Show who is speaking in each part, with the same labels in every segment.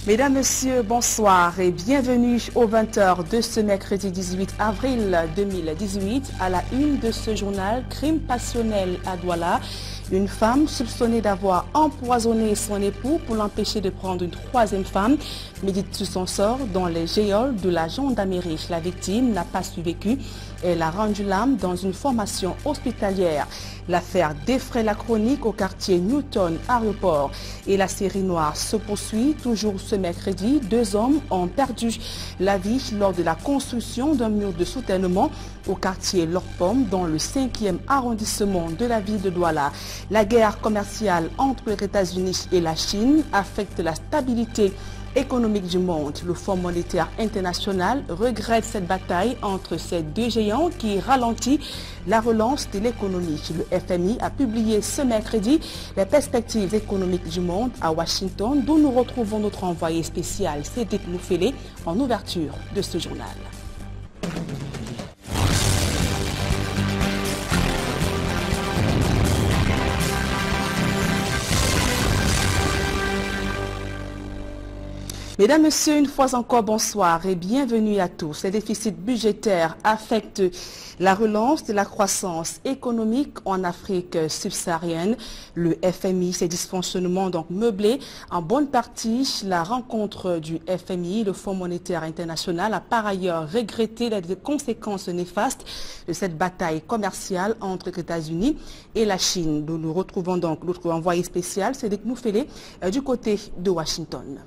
Speaker 1: Mesdames, Messieurs, bonsoir et bienvenue aux 20h de ce mercredi 18 avril 2018 à la une de ce journal Crime passionnel à Douala. Une femme soupçonnée d'avoir empoisonné son époux pour l'empêcher de prendre une troisième femme médite sur son sort dans les geôles de la gendarmerie. La victime n'a pas survécu. Elle a rendu l'âme dans une formation hospitalière. L'affaire défraie la chronique au quartier Newton Aéroport et la série noire se poursuit. Toujours ce mercredi, 2 hommes ont perdu la vie lors de la construction d'un mur de soutènement au quartier Lorpomme dans le 5e arrondissement de la ville de Douala. La guerre commerciale entre les États-Unis et la Chine affecte la stabilité économique du monde. Le Fonds monétaire international regrette cette bataille entre ces deux géants qui ralentit la relance de l'économie. Le FMI a publié ce mercredi les perspectives économiques du monde à Washington, d'où nous retrouvons notre envoyé spécial Cédric Moufélé en ouverture de ce journal. Mesdames, Messieurs, une fois encore, bonsoir et bienvenue à tous. Les déficits budgétaires affectent la relance de la croissance économique en Afrique subsaharienne. Le FMI, ses dysfonctionnements donc meublés en bonne partie. La rencontre du FMI, le Fonds monétaire international, a par ailleurs regretté les conséquences néfastes de cette bataille commerciale entre les États-Unis et la Chine. Nous retrouvons donc notre envoyé spécial, Cédric Moufélé, du côté de Washington.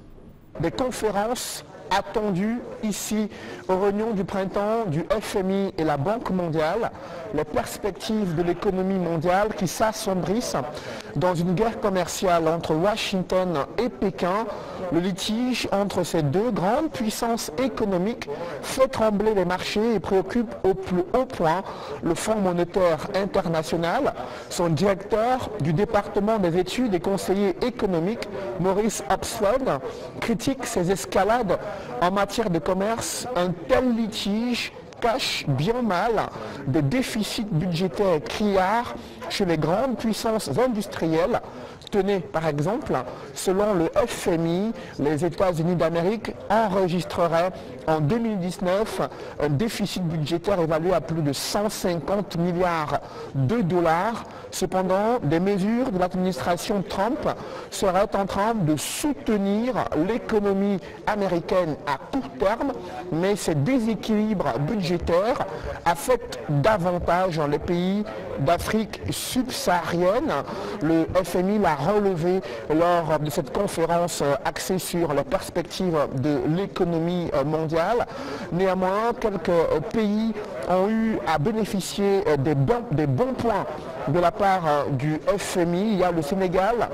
Speaker 2: Des conférences attendues ici aux réunions du printemps du FMI et la Banque mondiale, les perspectives de l'économie mondiale qui s'assombrissent dans une guerre commerciale entre Washington et Pékin. Le litige entre ces deux grandes puissances économiques fait trembler les marchés et préoccupe au plus haut point le Fonds monétaire international. Son directeur du département des études et conseiller économique, Maurice Abswed, critique ces escalades en matière de commerce. Un tel litige cache bien mal des déficits budgétaires criards chez les grandes puissances industrielles. Tenez, par exemple, selon le FMI, les États-Unis d'Amérique enregistreraient en 2019 un déficit budgétaire évalué à plus de 150 milliards de dollars. Cependant, des mesures de l'administration Trump seraient en train de soutenir l'économie américaine à court terme, mais ces déséquilibres budgétaires affectent davantage les pays d'Afrique subsaharienne. Le FMI l'a relevé lors de cette conférence axée sur la perspective de l'économie mondiale. Néanmoins, quelques pays ont eu à bénéficier des bons points de la part du FMI. Il y a le Sénégal,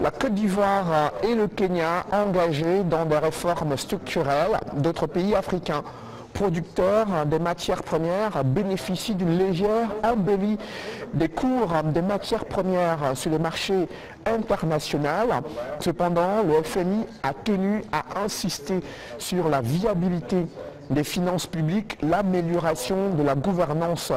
Speaker 2: la Côte d'Ivoire et le Kenya engagés dans des réformes structurelles. D'autres pays africains producteurs des matières premières bénéficient d'une légère embellie des cours des matières premières sur le marché international. Cependant, le FMI a tenu à insister sur la viabilité des finances publiques, l'amélioration de la gouvernance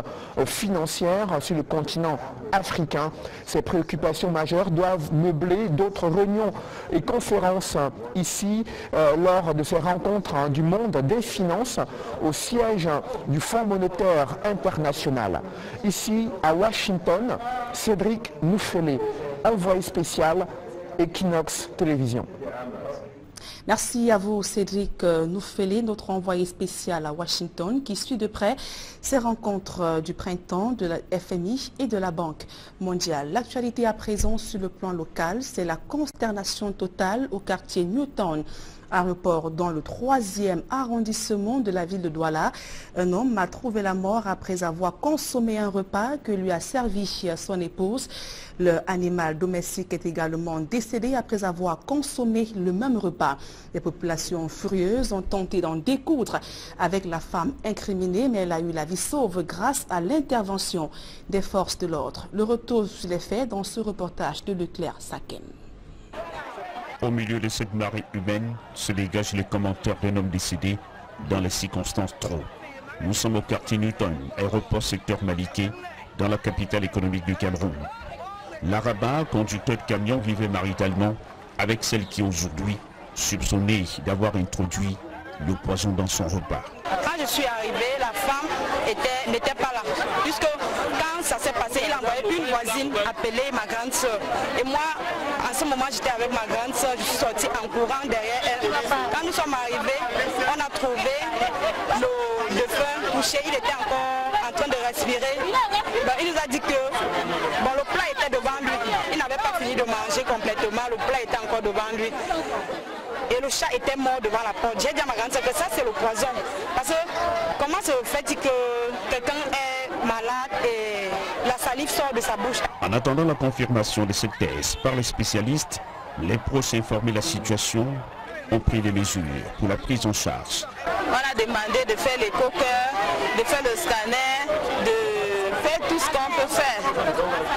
Speaker 2: financière sur le continent africain. Ces préoccupations majeures doivent meubler d'autres réunions et conférences ici lors de ces rencontres du monde des finances au siège du Fonds monétaire international. Ici à Washington, Cédric Moufélé, envoyé spécial Equinox Télévision.
Speaker 1: Merci à vous Cédric Moufélé, notre envoyé spécial à Washington qui suit de près ces rencontres du printemps de la FMI et de la Banque mondiale. L'actualité à présent sur le plan local, c'est la consternation totale au quartier Newton Aéroport dans le 3e arrondissement de la ville de Douala. Un homme a trouvé la mort après avoir consommé un repas que lui a servi son épouse. Le animal domestique est également décédé après avoir consommé le même repas. Les populations furieuses ont tenté d'en découdre avec la femme incriminée, mais elle a eu la vie sauve grâce à l'intervention des forces de l'ordre. Le retour sur les faits dans ce reportage de Leclerc Sakem.
Speaker 3: Au milieu de cette marée humaine se dégagent les commentaires d'un homme décédé dans les circonstances trop. Nous sommes au quartier Newton, aéroport secteur Maliké, dans la capitale économique du Cameroun. L'Arabat, conducteur de camion, vivait maritalement avec celle qui aujourd'hui soupçonné d'avoir introduit le poison dans son repas.
Speaker 4: Quand je suis arrivée, la femme n'était pas là. Puisque quand ça s'est passé, il a envoyé une voisine appeler ma grande soeur. Et moi, en ce moment, j'étais avec ma grande soeur, je suis sortie en courant derrière elle. Quand nous sommes arrivés, on a trouvé le défunt couché, il était encore en train de respirer. Ben, il nous a dit que le plat était devant lui. Il n'avait pas fini de manger complètement, le plat était encore devant lui. Et le chat était mort devant la porte. J'ai dit à ma grande soeur que ça c'est le poison. Parce que comment se fait-il que quelqu'un est malade et la salive sort de sa bouche?
Speaker 3: En attendant la confirmation de cette thèse par les spécialistes, les pros informés de la situation ont pris des mesures pour la prise en charge.
Speaker 4: On a demandé de faire l'éco-cœur, de faire le scanner, de faire tout ce qu'on peut faire.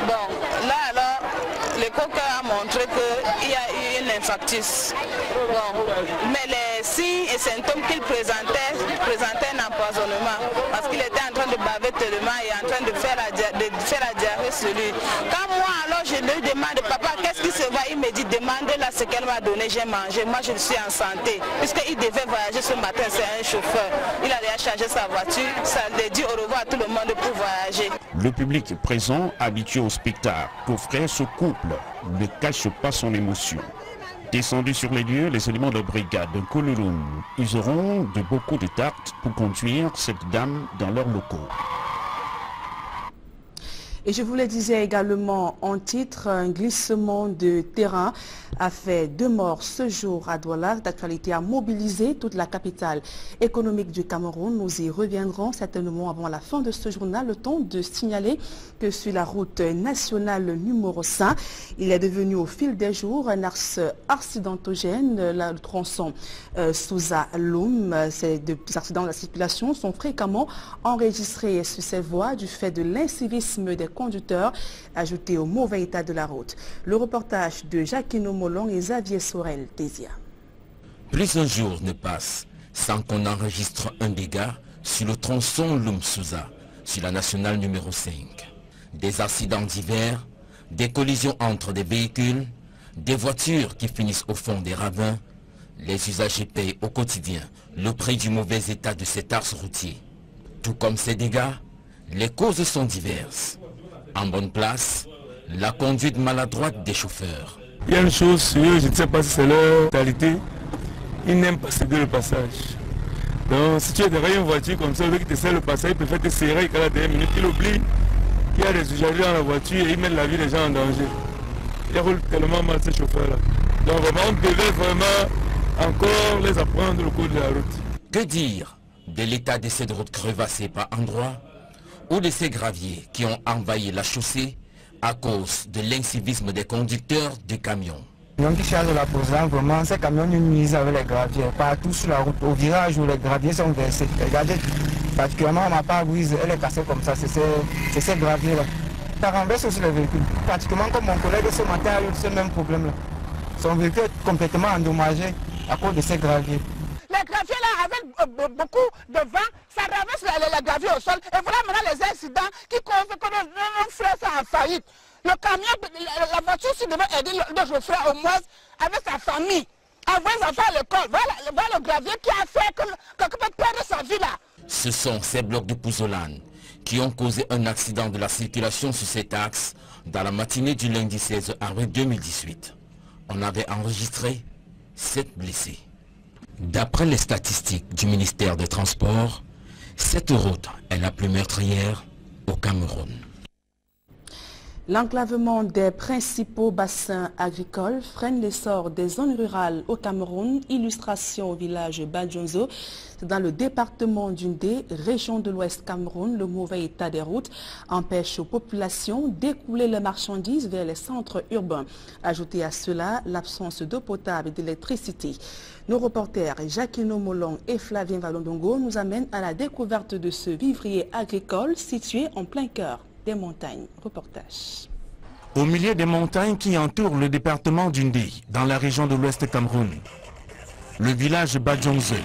Speaker 4: Bon, là alors, l'éco-cœur a montré qu'il y a eu une infarctus. Bon, mais les signes et symptômes qu'il présentait un empoisonnement parce qu'il était en train de baver tellement et en train de faire la diarrhée sur lui. Quand moi alors je lui demande, papa, qu'est-ce qui se va? Il me dit, demandez-la ce qu'elle m'a donné, j'ai mangé, moi je suis en santé. Puisqu'il devait voyager ce matin, c'est un chauffeur. Il allait charger sa voiture, ça lui dit au revoir à tout le monde pour voyager.
Speaker 3: Le public présent, habitué au spectacle qu'offrait ce couple, ne cache pas son émotion. Descendus sur les lieux, les éléments de brigade de Koulouloum useront de beaucoup de tact pour conduire cette dame dans leurs locaux.
Speaker 1: Et je vous le disais également en titre, un glissement de terrain a fait 2 morts ce jour à Douala. D'actualité a mobilisé toute la capitale économique du Cameroun. Nous y reviendrons certainement avant la fin de ce journal. Le temps de signaler que sur la route nationale numéro 5, il est devenu au fil des jours un axe accidentogène. Le tronçon Souza-Loum, ces 2 accidents de la circulation sont fréquemment enregistrés sur ces voies du fait de l'incivisme des conducteurs ajouté au mauvais état de la route. Le reportage de Jacquino Molon et Xavier Sorel-Tézia.
Speaker 5: Plus un jour ne passe sans qu'on enregistre un dégât sur le tronçon Loum-Souza, sur la nationale numéro 5. Des accidents divers, des collisions entre des véhicules, des voitures qui finissent au fond des ravins. Les usagers payent au quotidien le prix du mauvais état de cet axe routier. Tout comme ces dégâts, les causes sont diverses. En bonne place, la conduite maladroite des chauffeurs.
Speaker 6: Il y a une chose sur eux, je ne sais pas si c'est leur qualité, ils n'aiment pas céder le passage. Donc si tu es derrière une voiture comme ça, le qui te serre le passage, il préfère te serrer qu'à la dernière minute, il oublie qu'il y a des usagers dans la voiture et ils mettent la vie des gens en danger. Ils roulent tellement mal ces chauffeurs-là. Donc vraiment, on devait vraiment encore les apprendre le cours de la route.
Speaker 5: Que dire de l'état de cette route crevassée par endroits ou de ces graviers qui ont envahi la chaussée à cause de l'incivisme des conducteurs de camions.
Speaker 7: Les camions qui chargent la posant, vraiment, ces camions nous nuisent avec les graviers. Partout sur la route, au virage où les graviers sont versés. Regardez, particulièrement ma pare-brise, elle est cassée comme ça, c'est ces graviers-là. Ça renverse aussi les véhicules. Pratiquement comme mon collègue ce matin a eu ce même problème-là. Son véhicule est complètement endommagé à cause de ces graviers.
Speaker 8: Les graviers là, avec beaucoup de vent, ça renverse les graviers au sol. Et voilà maintenant les incidents qui convainquent que nos frères sont en faillite. Le camion, la voiture, si devait aider notre frère au moins avec sa famille, envoyer les enfants à l'école. Voilà le gravier qui a fait que quelqu'un peut perdre sa vie là.
Speaker 5: Ce sont ces blocs de pouzzolane qui ont causé un accident de la circulation sur cet axe dans la matinée du lundi 16 avril 2018. On avait enregistré 7 blessés. D'après les statistiques du ministère des Transports, cette route est la plus meurtrière au Cameroun.
Speaker 1: L'enclavement des principaux bassins agricoles freine l'essor des zones rurales au Cameroun. Illustration au village Badjonzo. C'est dans le département d'Undé, région de l'Ouest Cameroun. Le mauvais état des routes empêche aux populations d'écouler leurs marchandises vers les centres urbains. Ajoutez à cela l'absence d'eau potable et d'électricité. Nos reporters Jacquino Molon et Flavien Valondongo nous amènent à la découverte de ce vivrier agricole situé en plein cœur des montagnes. Reportage.
Speaker 9: Au milieu des montagnes qui entourent le département d'Undé, dans la région de l'Ouest Cameroun, le village Badjonzo.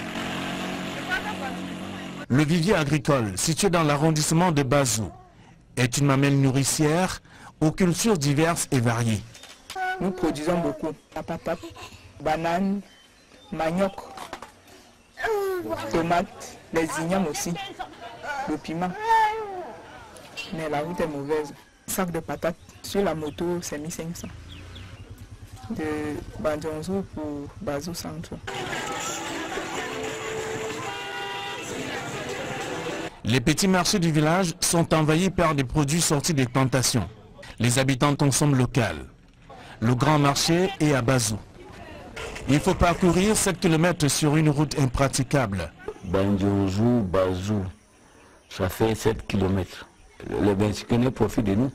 Speaker 9: Le vivier agricole, situé dans l'arrondissement de Bazou, est une mamelle nourricière aux cultures diverses et variées.
Speaker 7: Nous produisons beaucoup. La patate, banane,
Speaker 10: manioc, tomates, les ignames aussi, le piment. Mais la route est mauvaise. Sac de patates sur la moto, c'est 1500. De Badjonzo pour Bazou Centre.
Speaker 9: Les petits marchés du village sont envahis par des produits sortis des plantations. Les habitants consomment local. Le grand marché est à Bazou. Il faut parcourir 7 km sur une route impraticable.
Speaker 11: Badjonzo, Bazou, ça fait 7 km. Les Bensikene profitent de nous.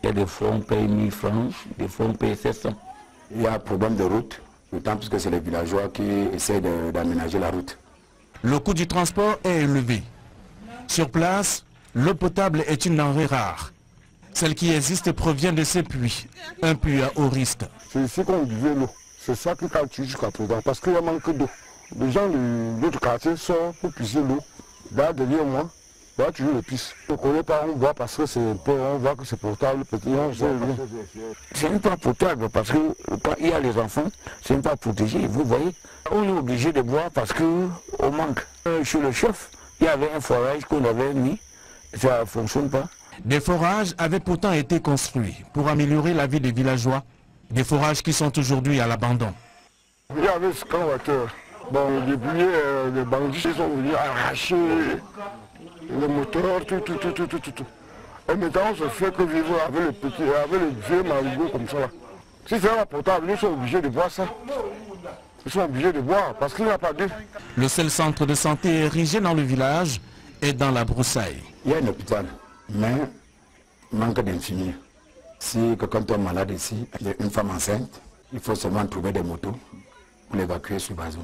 Speaker 11: Il y a des fois on paye 1000 francs, des fois on paye 700.
Speaker 12: Il y a un problème de route, d'autant plus que c'est les villageois qui essaient d'aménager la route.
Speaker 9: Le coût du transport est élevé. Sur place, l'eau potable est une denrée rare. Celle qui existe provient de ces puits, un puits à haut risque.
Speaker 13: C'est ici qu'on buvait l'eau. C'est ça qui calcule jusqu'à présent, parce qu'il y a manque d'eau. Les gens de l'autre quartier sortent pour puiser l'eau. Là, derrière moi, là, toujours le pisse. On ne connaît pas, on voit parce que c'est un peu, on voit que c'est potable, petit, on sait bien.
Speaker 11: C'est même pas potable parce que quand il y a les enfants, c'est même pas protégé, vous voyez. On est obligé de boire parce qu'on manque. Chez le chef, il y avait un forage qu'on avait mis, ça ne fonctionne pas.
Speaker 9: Des forages avaient pourtant été construits pour améliorer la vie des villageois. Des forages qui sont aujourd'hui à l'abandon.
Speaker 13: Il y avait ce convoiteur. Bon, depuis les bandits sont venus arracher les moteurs, tout. Et maintenant, on se fait que vivre avec les vieux marigots comme ça. Si c'est pas potable, ils sont obligés de boire ça. Ils sont obligés de boire parce qu'il n'y a pas d'eau.
Speaker 9: Le seul centre de santé érigé dans le village est dans la broussaille.
Speaker 12: Il y a un hôpital, mais manque d'infirmiers. Si quelqu'un tombe malade ici, il y a une femme enceinte, il faut seulement trouver des motos pour l'évacuer sur Bazou.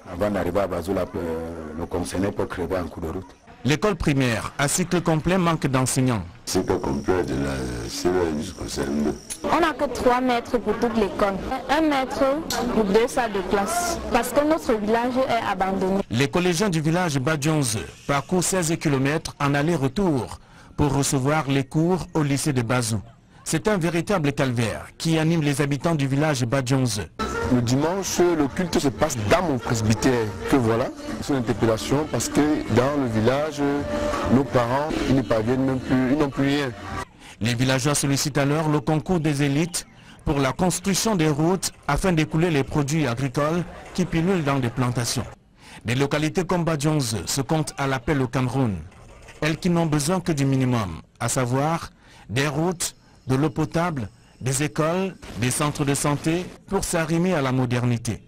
Speaker 12: Avant d'arriver à Bazou, le concerné peut crever en cours de route.
Speaker 9: L'école primaire à cycle complet manque d'enseignants.
Speaker 13: Cycle complet de la CE jusqu'au CM2.
Speaker 14: On n'a que 3 mètres pour toute l'école. 1 mètre pour 2 salles de classe. Parce que notre village est abandonné.
Speaker 9: Les collégiens du village Badjonzo parcourent 16 km en aller-retour pour recevoir les cours au lycée de Bazou. C'est un véritable calvaire qui anime les habitants du village Badjonzo.
Speaker 13: Le dimanche, le culte se passe dans mon presbytère. Que voilà, c'est une interpellation parce que dans le village, nos parents ils ne parviennent même plus, ils n'ont plus rien.
Speaker 9: Les villageois sollicitent alors le concours des élites pour la construction des routes afin d'écouler les produits agricoles qui pullulent dans des plantations. Des localités comme Badjonzo se comptent à l'appel au Cameroun. Elles qui n'ont besoin que du minimum, à savoir des routes, de l'eau potable, des écoles, des centres de santé pour s'arrimer à la modernité.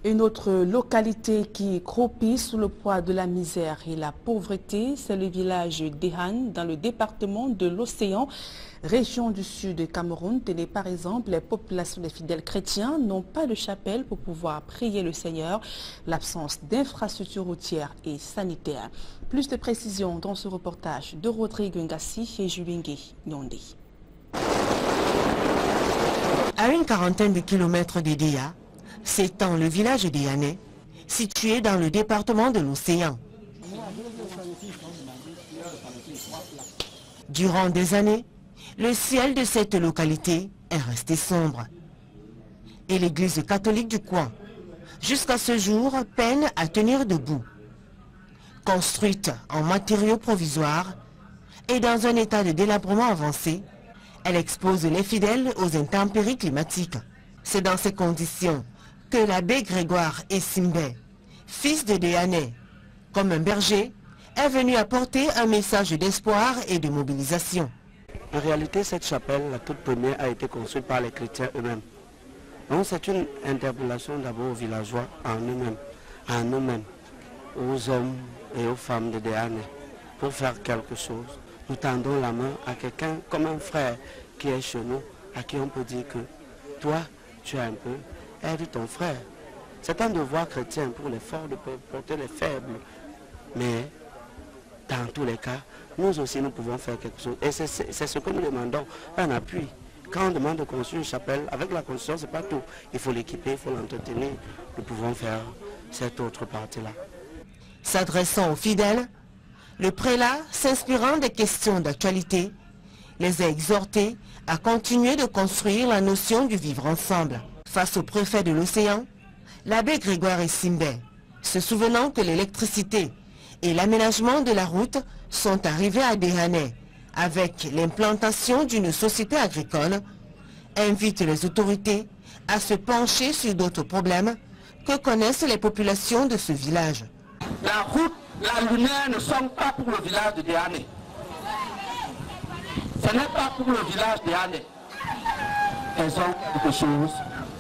Speaker 1: Une autre localité qui croupit sous le poids de la misère et la pauvreté, c'est le village d'Ehan dans le département de l'Océan, région du sud du Cameroun. Tenez par exemple, les populations des fidèles chrétiens n'ont pas de chapelle pour pouvoir prier le Seigneur. L'absence d'infrastructures routières et sanitaires. Plus de précisions dans ce reportage de Rodrigue Ngassi et Julien Nyondé.
Speaker 15: À une quarantaine de kilomètres d'Edea, s'étend le village d'Ehanais, situé dans le département de l'Océan. Durant des années, le ciel de cette localité est resté sombre. Et l'église catholique du coin, jusqu'à ce jour, peine à tenir debout. Construite en matériaux provisoires et dans un état de délabrement avancé, elle expose les fidèles aux intempéries climatiques. C'est dans ces conditions que l'abbé Grégoire Essimbe, fils de Déhanais, comme un berger, est venu apporter un message d'espoir et de mobilisation.
Speaker 16: En réalité, cette chapelle, la toute première, a été construite par les chrétiens eux-mêmes. Donc c'est une interpellation d'abord aux villageois en eux-mêmes, aux hommes et aux femmes de Déhanais, pour faire quelque chose. Nous tendons la main à quelqu'un comme un frère qui est chez nous, à qui on peut dire que toi, tu as un peu, aide ton frère. C'est un devoir chrétien pour les forts de porter les faibles. Mais dans tous les cas, nous aussi nous pouvons faire quelque chose. Et c'est ce que nous demandons, un appui. Quand on demande de construire une chapelle, avec la construction, ce n'est pas tout. Il faut l'équiper, il faut l'entretenir. Nous pouvons faire cette autre partie-là.
Speaker 15: S'adressant aux fidèles, le prélat, s'inspirant des questions d'actualité, les a exhortés à continuer de construire la notion du vivre ensemble. Face au préfet de l'océan, l'abbé Grégoire Simbé, se souvenant que l'électricité et l'aménagement de la route sont arrivés à Déhanais avec l'implantation d'une société agricole, invite les autorités à se pencher sur d'autres problèmes que connaissent les populations de ce village.
Speaker 17: La route, la lumière ne sont pas pour le village de Déhanais. Ce n'est pas pour le village de Déhanais. Elles ont quelque chose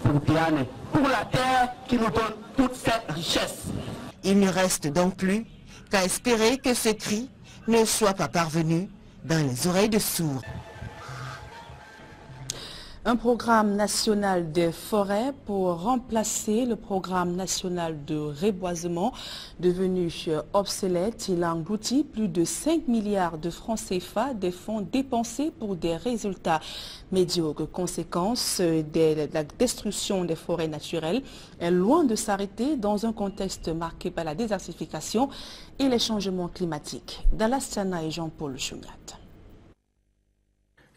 Speaker 17: pour Déhanais, pour la terre qui nous donne toute cette richesse.
Speaker 15: Il ne reste donc plus qu'à espérer que ce cri ne soit pas parvenu dans les oreilles de sourds.
Speaker 1: Un programme national des forêts pour remplacer le programme national de reboisement devenu obsolète. Il engloutit plus de 5 milliards de francs CFA des fonds dépensés pour des résultats médiocres. Conséquence de la destruction des forêts naturelles est loin de s'arrêter dans un contexte marqué par la désertification et les changements climatiques. Dallas Tiana et Jean-Paul Chouniat.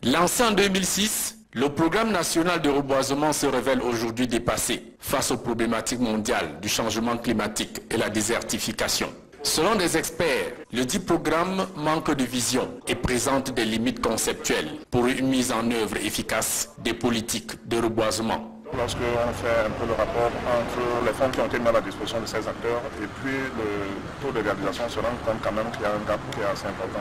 Speaker 18: Lancé en 2006, le programme national de reboisement se révèle aujourd'hui dépassé face aux problématiques mondiales du changement climatique et la désertification. Selon des experts, le dit programme manque de vision et présente des limites conceptuelles pour une mise en œuvre efficace des politiques de reboisement.
Speaker 19: Lorsqu'on fait un peu le rapport entre les fonds qui ont été mis à la disposition de ces acteurs et puis le taux de réalisation, se rend compte quand même qu'il y a un gap qui est assez important.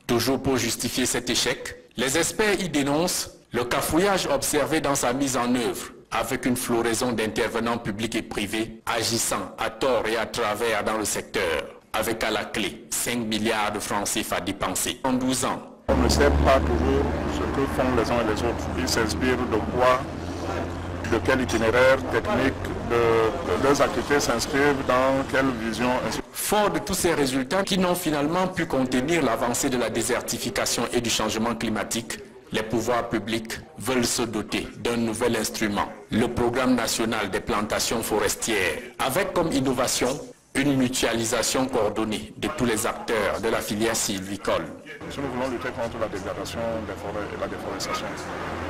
Speaker 18: Toujours pour justifier cet échec, les experts y dénoncent le cafouillage observé dans sa mise en œuvre, avec une floraison d'intervenants publics et privés agissant à tort et à travers dans le secteur, avec à la clé 5 milliards de francs CFA dépensés en 12 ans.
Speaker 19: On ne sait pas toujours ce que font les uns et les autres. Ils s'inspirent de quoi, de quel itinéraire technique, de leurs activités s'inscrivent dans quelle vision.
Speaker 18: Fort de tous ces résultats qui n'ont finalement pu contenir l'avancée de la désertification et du changement climatique, les pouvoirs publics veulent se doter d'un nouvel instrument, le programme national des plantations forestières, avec comme innovation une mutualisation coordonnée de tous les acteurs de la filière sylvicole.
Speaker 19: Si nous voulons lutter contre la dégradation des forêts et la déforestation,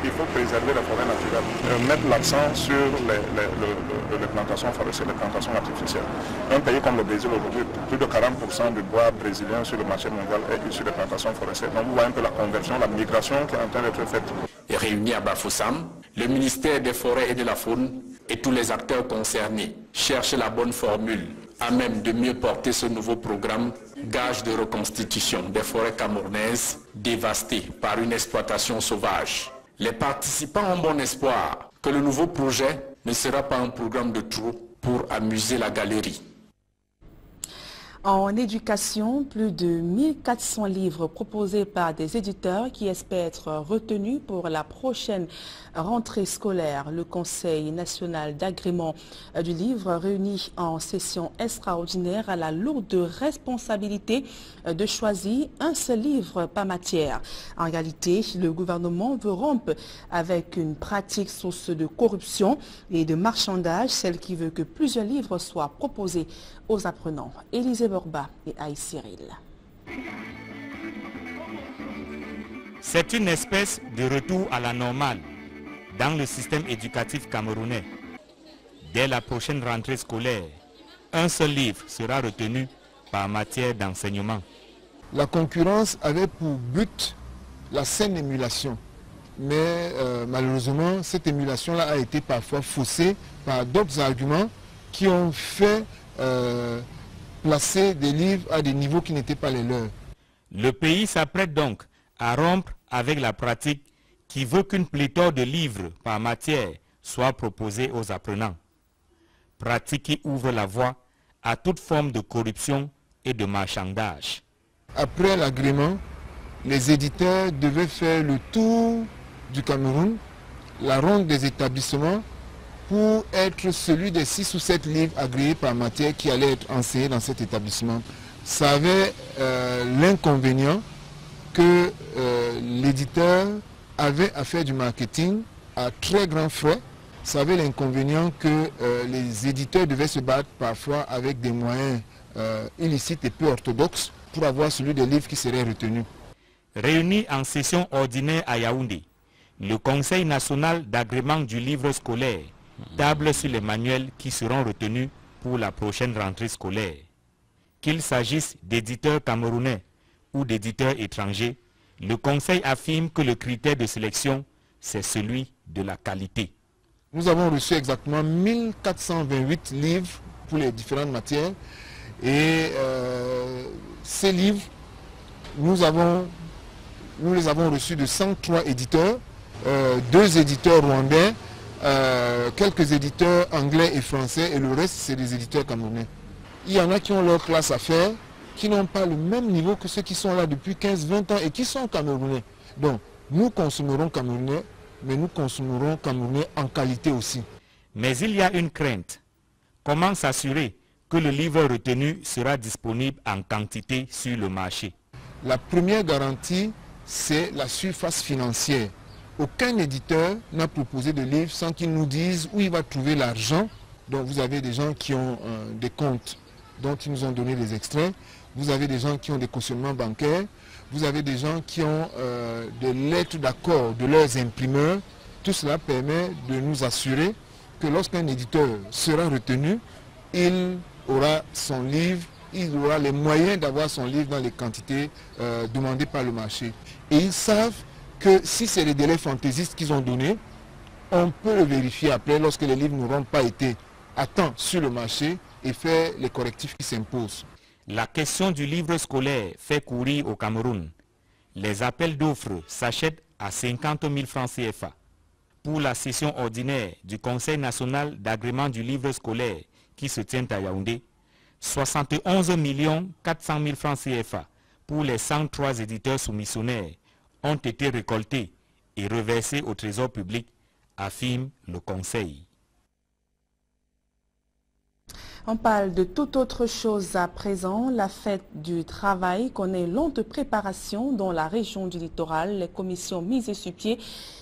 Speaker 19: il faut préserver les forêts naturelles, mettre l'accent sur les plantations forestières, les plantations artificielles. Un pays comme le Brésil aujourd'hui, plus de 40% du bois brésilien sur le marché mondial est issu des plantations forestières. Donc vous voyez un peu la conversion, la migration qui est en train d'être faite.
Speaker 18: Et réunis à Bafoussam, le ministère des Forêts et de la Faune et tous les acteurs concernés cherchent la bonne formule à même de mieux porter ce nouveau programme, gage de reconstitution des forêts camerounaises dévastées par une exploitation sauvage. Les participants ont bon espoir que le nouveau projet ne sera pas un programme de trop pour amuser la galerie.
Speaker 1: En éducation, plus de 1400 livres proposés par des éditeurs qui espèrent être retenus pour la prochaine rentrée scolaire. Le Conseil national d'agrément du livre, réuni en session extraordinaire, a la lourde responsabilité de choisir un seul livre par matière. En réalité, le gouvernement veut rompre avec une pratique source de corruption et de marchandage, celle qui veut que plusieurs livres soient proposés aux apprenants. Élisée Borba et Aïe Cyril.
Speaker 20: C'est une espèce de retour à la normale dans le système éducatif camerounais. Dès la prochaine rentrée scolaire, un seul livre sera retenu par matière d'enseignement.
Speaker 2: La concurrence avait pour but la saine émulation. Mais malheureusement, cette émulation-là a été parfois faussée par d'autres arguments qui ont fait placer des livres à des niveaux qui n'étaient pas les leurs.
Speaker 20: Le pays s'apprête donc à rompre avec la pratique qui veut qu'une pléthore de livres par matière soit proposée aux apprenants. Pratique qui ouvre la voie à toute forme de corruption et de marchandage.
Speaker 2: Après l'agrément, les éditeurs devaient faire le tour du Cameroun, la ronde des établissements, pour être celui des 6 ou 7 livres agréés par matière qui allaient être enseignés dans cet établissement. Ça avait l'inconvénient que l'éditeur avait à faire du marketing à très grands frais. Ça avait l'inconvénient que les éditeurs devaient se battre parfois avec des moyens illicites et peu orthodoxes pour avoir celui des livres qui seraient retenus.
Speaker 20: Réunis en session ordinaire à Yaoundé, le Conseil national d'agrément du livre scolaire table sur les manuels qui seront retenus pour la prochaine rentrée scolaire. Qu'il s'agisse d'éditeurs camerounais ou d'éditeurs étrangers, le Conseil affirme que le critère de sélection, c'est celui de la qualité.
Speaker 21: Nous avons reçu exactement 1428 livres pour les différentes matières et ces livres, nous les avons reçus de 103 éditeurs, 2 éditeurs rwandais, quelques éditeurs anglais et français et le reste c'est des éditeurs camerounais. Il y en a qui ont leur classe à faire, qui n'ont pas le même niveau que ceux qui sont là depuis 15-20 ans et qui sont camerounais. Donc nous consommerons camerounais, mais nous consommerons camerounais en qualité aussi.
Speaker 20: Mais il y a une crainte. Comment s'assurer que le livre retenu sera disponible en quantité sur le marché?
Speaker 21: La première garantie, c'est la surface financière. Aucun éditeur n'a proposé de livre sans qu'il nous dise où il va trouver l'argent. Donc vous avez des gens qui ont des comptes dont ils nous ont donné des extraits. Vous avez des gens qui ont des cautionnements bancaires. Vous avez des gens qui ont des lettres d'accord de leurs imprimeurs. Tout cela permet de nous assurer que lorsqu'un éditeur sera retenu, il aura son livre, il aura les moyens d'avoir son livre dans les quantités demandées par le marché. Et ils savent que si c'est les délais fantaisistes qu'ils ont donnés, on peut le vérifier après lorsque les livres n'auront pas été à temps sur le marché et faire les correctifs qui s'imposent.
Speaker 20: La question du livre scolaire fait courir au Cameroun. Les appels d'offres s'achètent à 50 000 francs CFA. Pour la session ordinaire du Conseil national d'agrément du livre scolaire qui se tient à Yaoundé, 71 400 000 francs CFA pour les 103 éditeurs soumissionnaires ont été récoltés et reversés au trésor public, affirme le Conseil.
Speaker 1: On parle de toute autre chose à présent. La fête du travail connaît longue préparation dans la région du littoral. Les commissions mises sur pied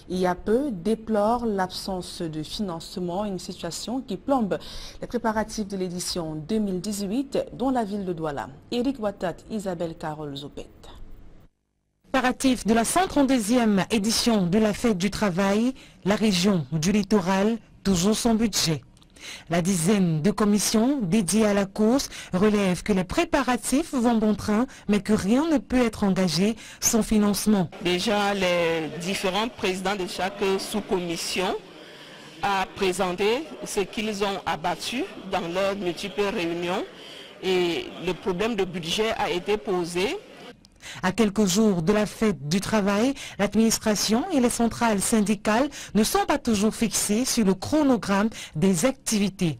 Speaker 1: il y a peu déplorent l'absence de financement, une situation qui plombe les préparatifs de l'édition 2018 dans la ville de Douala. Eric Watat, Isabelle Carole Zopet.
Speaker 15: Préparatifs de la 132e édition de la fête du travail, la région du littoral, toujours son budget. La dizaine de commissions dédiées à la course relève que les préparatifs vont bon train, mais que rien ne peut être engagé sans financement.
Speaker 22: Déjà, les différents présidents de chaque sous-commission ont présenté ce qu'ils ont abattu dans leurs multiples réunions et le problème de budget a été posé.
Speaker 15: À quelques jours de la fête du travail, l'administration et les centrales syndicales ne sont pas toujours fixées sur le chronogramme des activités.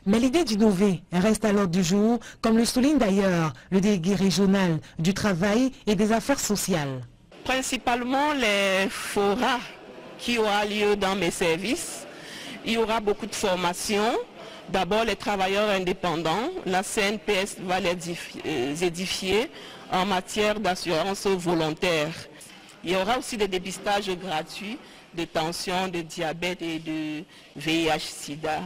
Speaker 15: Mais l'idée d'innover reste à l'ordre du jour, comme le souligne d'ailleurs le délégué régional du travail et des affaires sociales.
Speaker 22: Principalement les forats qui aura lieu dans mes services. Il y aura beaucoup de formations. D'abord les travailleurs indépendants, la CNPS va les édifier en matière d'assurance volontaire. Il y aura aussi des dépistages gratuits de tension, de diabète et de VIH-Sida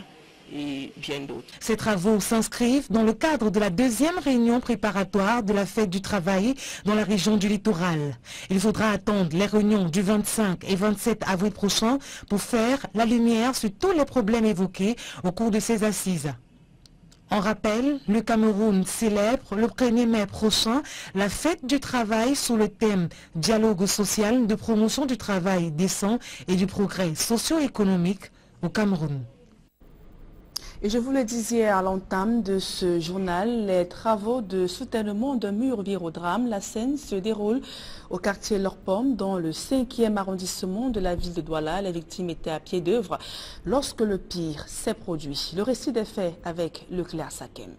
Speaker 22: et bien d'autres.
Speaker 15: Ces travaux s'inscrivent dans le cadre de la deuxième réunion préparatoire de la fête du travail dans la région du littoral. Il faudra attendre les réunions du 25 et 27 avril prochain pour faire la lumière sur tous les problèmes évoqués au cours de ces assises. En rappel, le Cameroun célèbre le 1er mai prochain la fête du travail sous le thème « Dialogue social de promotion du travail décent et du progrès socio-économique au Cameroun ».
Speaker 1: Et je vous le disais à l'entame de ce journal, les travaux de soutènement d'un mur virodrame, la scène se déroule au quartier Lorpom, dans le 5e arrondissement de la ville de Douala. Les victimes étaient à pied d'œuvre lorsque le pire s'est produit. Le récit des faits avec Leclerc Sakem.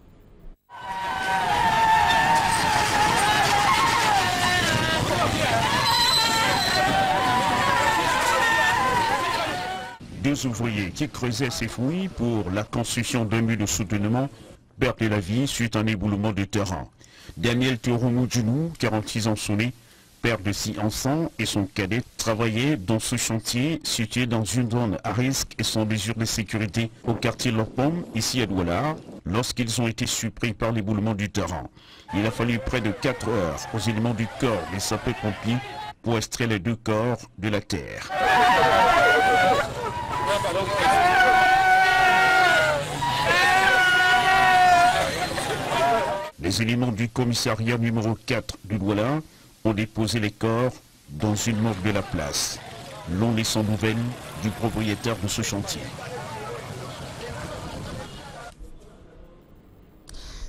Speaker 3: Deux ouvriers qui creusaient ces fouilles pour la construction d'un mur de soutènement perdent la vie suite à un éboulement de terrain. Daniel Théoroumou-Djounou, 46 ans sonné, père de 6 enfants et son cadet, travaillaient dans ce chantier situé dans une zone à risque et sans mesure de sécurité au quartier Lorpom, ici à Douala, lorsqu'ils ont été surpris par l'éboulement du terrain. Il a fallu près de 4 heures aux éléments du corps des sapeurs-pompiers pour extraire les 2 corps de la terre. Les éléments du commissariat numéro 4 du Douala ont déposé les corps dans une morgue de la place. L'on est sans nouvelles du propriétaire de ce chantier.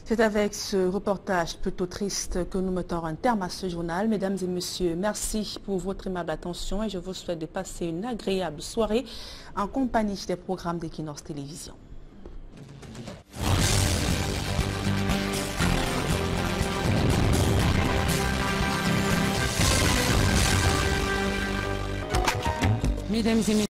Speaker 1: C'est avec ce reportage plutôt triste que nous mettons un terme à ce journal. Mesdames et messieurs, merci pour votre aimable attention et je vous souhaite de passer une agréable soirée en compagnie des programmes d'Equinox Télévision.
Speaker 4: Mesdames et messieurs,